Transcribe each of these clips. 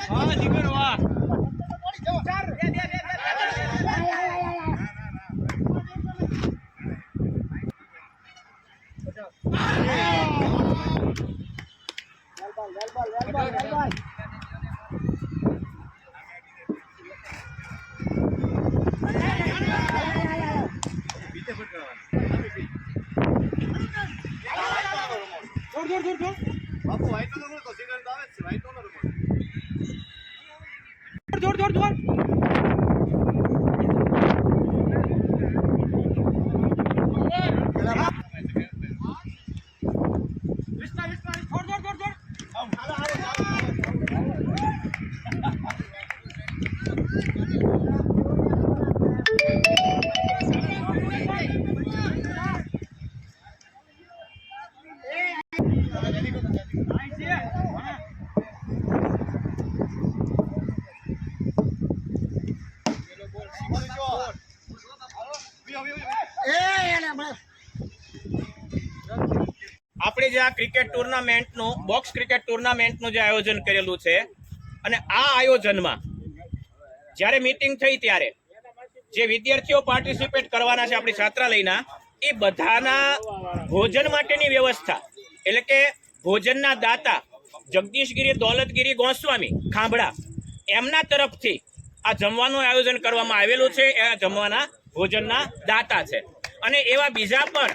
हाँ जिगर वाह આપણે જે આ ક્રિકેટ ટુર્નામેન્ટનું બોક્સ ક્રિકેટ ટુર્નામેન્ટનું જે આયોજન કરેલું છે અને આ આયોજનમાં જ્યારે મીટિંગ થઈ ત્યારે જે વિદ્યાર્થીઓ પાર્ટિસિપેટ કરવાના છે આપણી છાત્રાલયના એ બધાના ભોજન માટેની વ્યવસ્થા એટલે કે ભોજનના દાતા જગદીશગીરી દોલતગીરી ગોસ્વામી ખાંભળા એમના તરફથી આ જમવાનું આયોજન કરવામાં આવેલું છે. એ જમવાના ભોજનના દાતા છે અને એવા બીજા પણ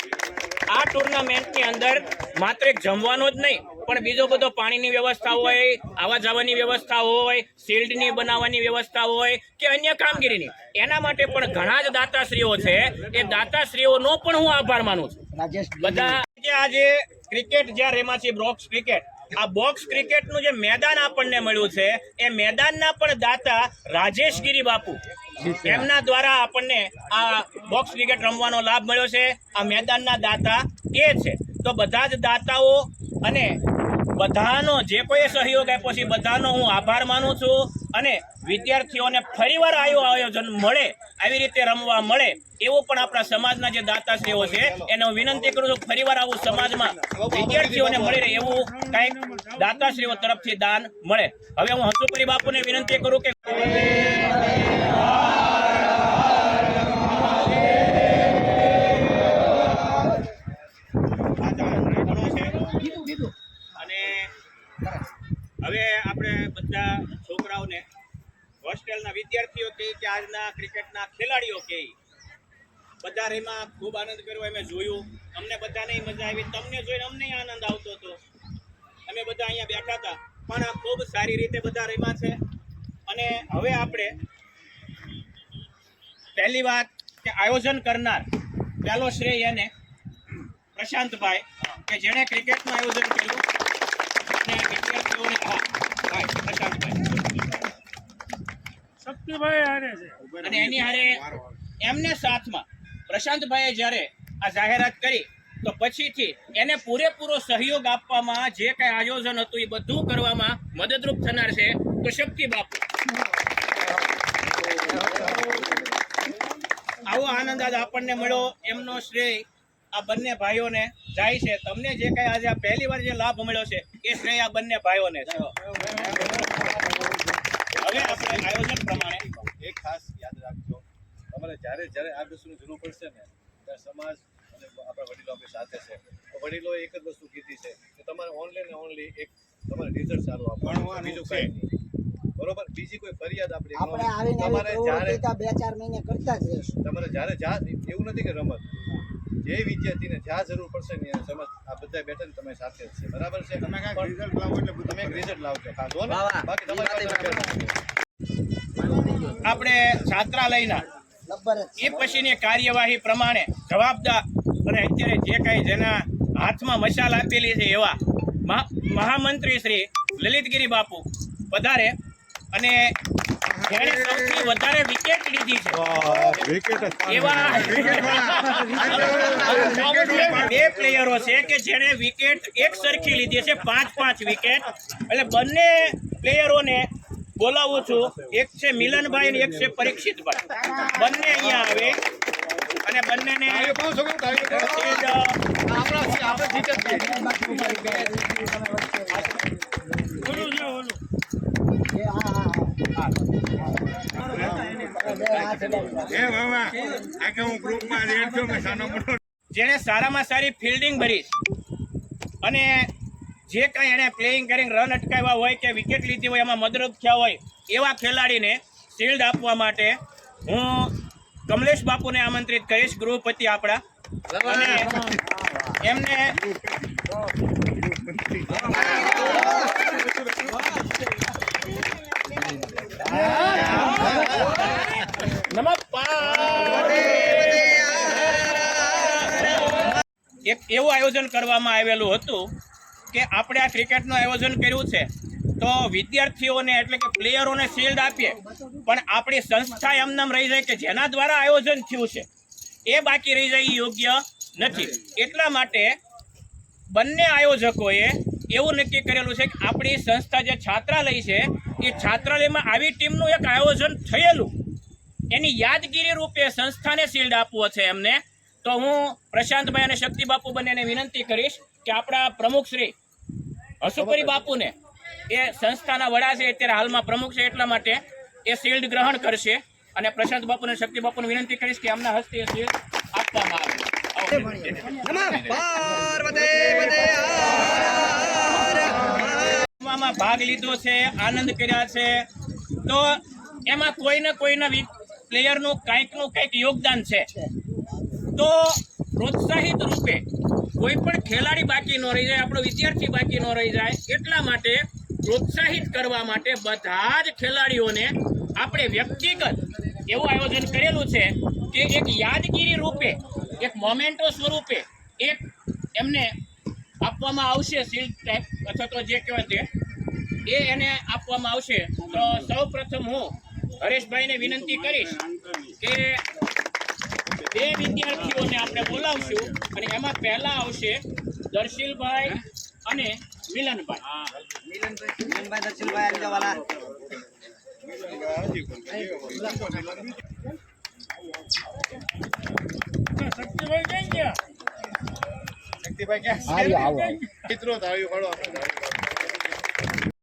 આ ટુર્નામેન્ટની અંદર માત્ર એક જમવાનો જ નહીં પણ બીજો બધો પાણીની વ્યવસ્થા હોય, આવવા જવાની વ્યવસ્થા હોય, શિલ્ડની બનાવવાની વ્યવસ્થા હોય કે અન્ય કામગીરીની, એના માટે પણ ઘણા જ દાતાશ્રીઓ છે. એ દાતાશ્રીઓનો પણ હું આભાર માનું છું. બધા આજે ક્રિકેટ જ્યાં રેમા છે બોક્સ ક્રિકેટ, આ બોક્સ ક્રિકેટનું જે મેદાન આપણને મળ્યું છે એ મેદાનના પણ દાતા રાજેશગીરી બાપુ એમના દ્વારા આપણને આ બોક્સ ક્રિકેટ રમવાનો લાભ મળ્યો છે. આ મેદાનના દાતા એ છે. તો બધા જ દાતાઓ અને બધાનો જે કોઈ સહયોગ આપ્યો છે બધાનો હું આભાર માનું છું અને વિદ્યાર્થીઓને ફરીવાર આયોજન મળે, આવી રીતે રમવા મળે એવું પણ આપણા સમાજના જે દાતાશ્રીઓ છે એને હું વિનંતી કરું છું. ફરીવાર આવું સમાજમાં વિદ્યાર્થીઓને મળી રહે એવું કંઈક દાતાશ્રીઓ તરફથી દાન મળે. હવે હું હંસુપરી બાપુને વિનંતી કરું કે હવે આપણે બધા છોકરાઓને હોસ્ટેલના વિદ્યાર્થીઓ કે આજના ક્રિકેટના ખેલાડીઓ કે બધા એમાં ખૂબ આનંદ કર્યો. અમે જોયું, અમને બધાને મજા આવી, તમને જોઈને અમને આનંદ આવતો હતો. અમે બધા અહીંયા બેઠા હતા પણ આ ખૂબ સારી રીતે બધા રમ્યા છે. અને હવે આપણે પહેલી વાત કે આયોજન કરનાર પહેલો શ્રેય એને પ્રશાંતભાઈ કે જેણે ક્રિકેટનું આયોજન કર્યું અને વિદ્યાર્થીઓને શક્તિભાઈ હારે છે અને એની હારે એમને સાથમાં પ્રશાંતભાઈએ જ્યારે આ જાહેરાત કરી તો પછીથી એને પૂરેપૂરો સહયોગ આપવામાં જે કઈ આયોજન હતું એ બધું કરવામાં મદદરૂપ થનાર છે તો શક્તિ બાપુ. આવો આનંદ આજ આપણને મળ્યો એમનો શ્રેય આ બંને ભાઈઓને જાય છે. તમને જે કઈ આજે આ પહેલી વાર જે લાભ મળ્યો છે એ શ્રેય આ બંને ભાઈઓને છે. હવે આપણે આયોજન પ્રમાણે એક ખાસ યાદ રાખજો, તમારે જ્યારે જ્યારે આ વસ્તુની જરૂર પડશે ને ત્યારે સમાજ અને આપણા વડીલો આપણી સાથે છે. તો વડીલોએ એક જ વસ્તુ કીધી છે કે તમારે ઓનલી ને ઓનલી એક તમારે રિઝલ્ટ સારું આપવાનું, બીજું કંઈ નહીં. બરોબર? બીજી કોઈ ફરિયાદ આપણી તમારે જ્યારે 2-4 મહિને કરતા જ રહેશું. તમારે જ્યારે એવું નથી કે રમત જે વિદ્યાર્થીને જ્યાં જરૂર પડશે ને સમજ આ બધા બેઠા ને તમે સાથે જ છે. બરાબર છે? તમે રિઝલ્ટ લાવો એટલે તમે એક રિઝલ્ટ લાવજો ખાસ હો ને. બાકી તમારી આપણે છાત્રાલયના એ પછીની કાર્યવાહી પ્રમાણે જવાબદાર અને અત્યારે જે કઈ જેના હાથમાં મશાલ આપેલી છે એવા મહામંત્રી શ્રી લલિતગીરી બાપુ પધારે અને જેણે સૌથી વધારે વિકેટ લીધી છે એવા બે પ્લેયરો છે કે જેણે વિકેટ એક સરખી લીધી છે, 5-5 વિકેટ. એટલે બંને પ્લેયરોને બોલાવું છું. એક છે મિલનભાઈ અને એક છે પરીક્ષિતભાઈ. બંને અહીંયા આવે અને બંનેને જેણે સારામાં સારી ફિલ્ડિંગ ભરી અને જે કાંઈ એણે પ્લેઇંગ કરીને રન અટકાવ્યા હોય કે વિકેટ લીધી હોય એમાં મદદરૂપ થયા હોય એવા ખેલાડીને શિલ્ડ આપવા માટે હું કમલેશ બાપુને આમંત્રિત કરીશ, ગૃહપતિ આપણા, અને એમને એક એવું આયોજન કરવામાં આવેલું હતું કે આપણે આ ક્રિકેટનું આયોજન કર્યું છે તો વિદ્યાર્થીઓને એટલે કે પ્લેયરોને શિલ્ડ આપીએ, પણ આપણી સંસ્થા એમનેમ રહી જાય કે જેના દ્વારા આયોજન થયું છે એ બાકી રહી જાય, એ યોગ્ય નથી. એટલા માટે બંને આયોજકોએ એવું નક્કી કરેલું છે કે આપણી સંસ્થા જે છાત્રાલય છે એ છાત્રાલયમાં આવી ટીમનું એક આયોજન થયેલું, એની યાદગીરી રૂપે સંસ્થાને શિલ્ડ આપવો છે એમને. તો હું પ્રશાંતભાઈ અને શક્તિબાપુ બંનેને વિનંતી કરીશ કે આપણા પ્રમુખ શ્રી હસુપરી બાપુને, એ સંસ્થાના વડા છે, અત્યારે હાલમાં પ્રમુખ છે, એટલા માટે એ શિલ્ડ ગ્રહણ કરશે, અને પ્રશાંત બાપુ અને શક્તિ બાપુને વિનંતી કરીશ કે એમના હસ્તે એ શિલ્ડ આપવામાં આવે. ભાગ લીધો છે, આનંદ કર્યા છે, તો એમાં કોઈને કોઈના પ્લેયરનું કંઈકનું કંઈક યોગદાન છે. તો પ્રોત્સાહિત રૂપે કોઈ પણ ખેલાડી બાકી ન રહી જાય, આપણો વિદ્યાર્થી બાકી ન રહી જાય, એટલા માટે પ્રોત્સાહિત કરવા માટે બધા જ ખેલાડીઓને આપણે વ્યક્તિગત એવું આયોજન કરેલું છે કે એક યાદગીરી રૂપે, એક મોમેન્ટો સ્વરૂપે એક એમને આપવામાં આવશે શિલ્ડ ટાઈપ અથવા તો જે કહેવાય તે એને આપવામાં આવશે. તો સૌ પ્રથમ હું હરેશભાઈને વિનંતી કરીશ કે બે વિદ્યાર્થીઓને આપણે બોલાવશું, અને એમાં પહેલા આવશે દર્શિલભાઈ અને મિલનભાઈ.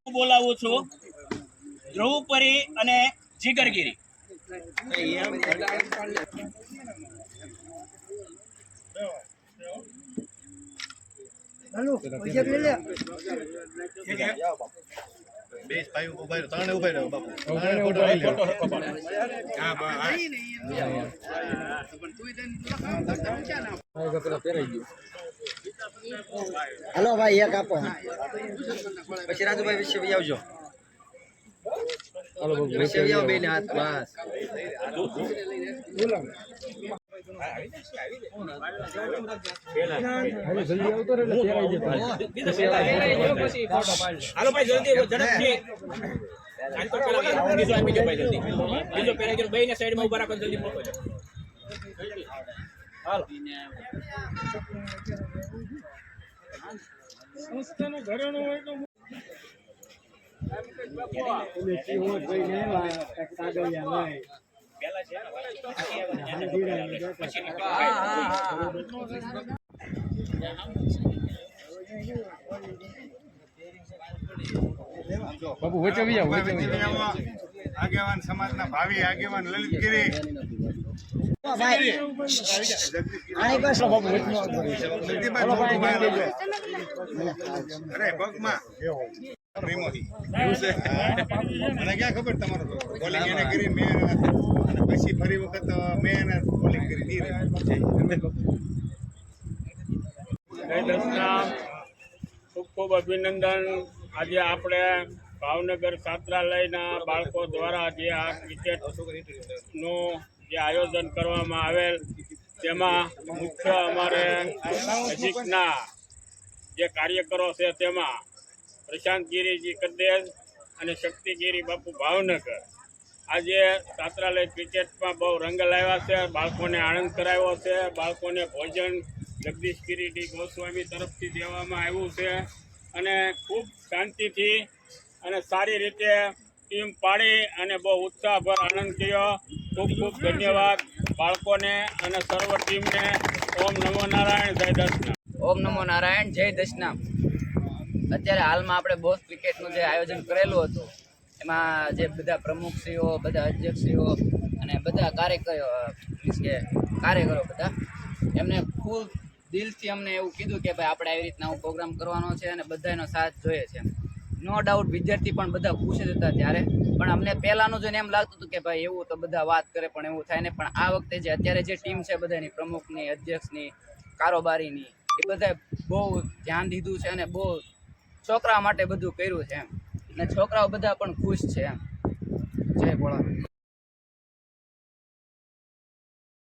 હું બોલાવું છું ધ્રુવપરી અને જીગરગીરી. બેસ ભાઈ ઉભા રહ્યો, ત્રણે ઉભા રહ્યો બાપુ. હલો ભાઈ, એક આપો. પછી રાજુભાઈ વિશે આવજો. વિશે આવો બેને હાથ બસ. હાલો ભાઈ, જલ્દી ઝડપથી. બીજો આપી દો ભાઈ, જલ્દી બીજો પેલા બે ને સાઈડમાં ઉભા રાખો, જલ્દી પહોંચો. હાલો. સંસ્થાનું ઘરેણું હોય તો આગેવાન સમાજના ભાવિ આગેવાન લલિતગીરી અરે પગમાં મને ક્યાં ખબર તમારું બોલિંગ એને કરી મેં, અને પછી ફરી વખત મેં એને બોલિંગ કરી દી. ખૂબ ખૂબ અભિનંદન. આજે આપણે ભાવનગર છાત્રાલયના બાળકો દ્વારા જે આ ક્રિકેટનું જે આયોજન કરવામાં આવેલ, તેમાં મુખ્ય અમારે નજીકના જે કાર્યકરો છે તેમાં પ્રશાંતગીરીજી કદેજ અને શક્તિગીરી બાપુ ભાવનગર આજે છાત્રાલય ક્રિકેટમાં બહુ રંગ લાવ્યા છે. બાળકોને આનંદ કરાવ્યો છે. બાળકોને ભોજન જગદીશ ગિરીડી ગોસ્વામી તરફથી દેવામાં આવ્યું છે, અને ખૂબ શાંતિથી અને સારી રીતે ટીમ પાડી અને બહુ ઉત્સાહભર આનંદ કર્યો. ખૂબ ખૂબ ધન્યવાદ બાળકોને અને સર્વ ટીમને. ઓમ નમો નારાયણ, જય દર્શના. ઓમ નમો નારાયણ, જય દશનામ. અત્યારે હાલમાં આપણે બોસ ક્રિકેટનું જે આયોજન કરેલું હતું એમાં જે બધા પ્રમુખશ્રીઓ, બધા અધ્યક્ષશ્રીઓ અને બધા કાર્યકરો બધા એમને ફૂલ દિલથી અમને એવું કીધું કે ભાઈ આપણે આવી રીતના પ્રોગ્રામ કરવાનો છે અને બધાનો સાથ જોઈએ છે. નો ડાઉટ વિદ્યાર્થી પણ બધા ખુશ જ હતા ત્યારે, પણ અમને પહેલાંનું જોઈને એમ લાગતું હતું કે ભાઈ એવું તો બધા વાત કરે પણ એવું થાય ને. પણ આ વખતે જે અત્યારે જે ટીમ છે બધાની, પ્રમુખની, અધ્યક્ષની, કારોબારીની, એ બધાએ બહુ ધ્યાન દીધું છે અને બહુ છોકરા માટે બધું કર્યું છે એમ. અને છોકરાઓ બધા પણ ખુશ છે એમ. જય ભોળાનાથ.